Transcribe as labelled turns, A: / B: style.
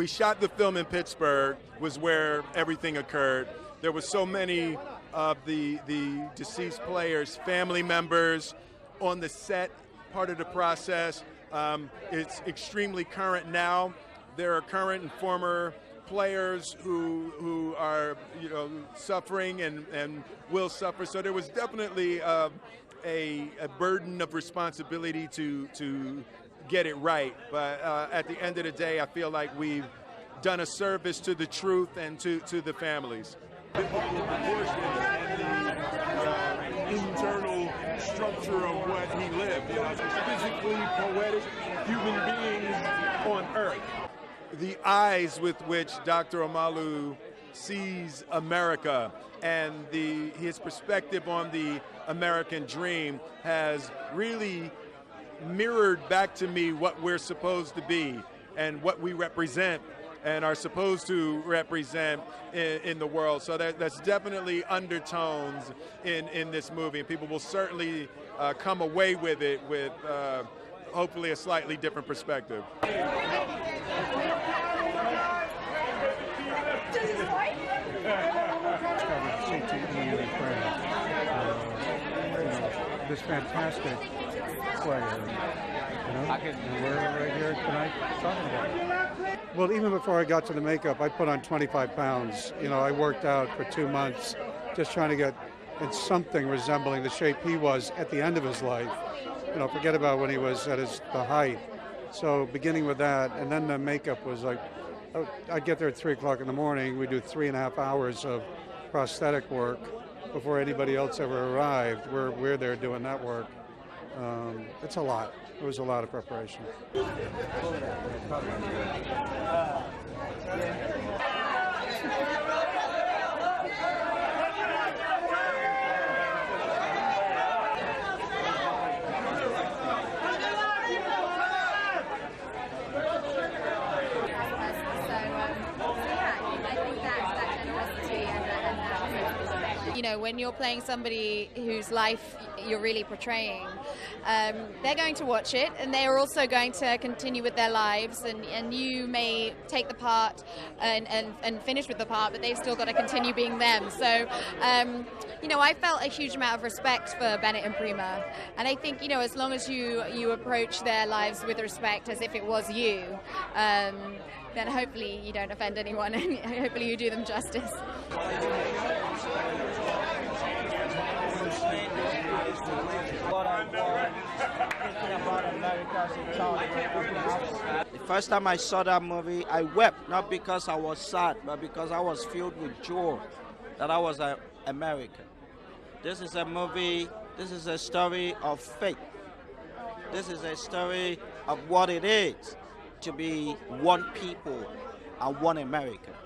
A: we shot the film in Pittsburgh, was where everything occurred. There were so many of the deceased players, family members on the set, part of the process. It's extremely current now. There are current and former players who are, suffering and will suffer. So there was definitely a burden of responsibility to get it right. But at the end of the day, I feel like we've done a service to the truth and to the families.
B: The internal structure of what he lived, physically poetic human beings on earth.
A: The eyes with which Dr. Omalu sees America and his perspective on the American dream has really mirrored back to me what we're supposed to be and what we represent and are supposed to represent in the world. So that's definitely undertones in this movie, and people will certainly come away with it with hopefully a slightly different perspective.
C: This fantastic player, and we're right here tonight talking about it. Well, even before I got to the makeup, I put on 25 pounds. I worked out for 2 months just trying to get in something resembling the shape he was at the end of his life. Forget about when he was at the height. So beginning with that, and then the makeup was like, I'd get there at 3 o'clock in the morning. We do 3.5 hours of prosthetic work before anybody else ever arrived. We're there doing that work. It's a lot. It was a lot of preparation.
D: When you're playing somebody whose life you're really portraying, they're going to watch it, and they're also going to continue with their lives, and you may take the part and finish with the part, but they've still got to continue being them. So, I felt a huge amount of respect for Bennet and Prima, and I think, as long as you approach their lives with respect as if it was you, then hopefully you don't offend anyone, and hopefully you do them justice.
E: The first time I saw that movie, I wept, not because I was sad, but because I was filled with joy that I was an American. This is a movie, this is a story of faith. This is a story of what it is to be one people and one America.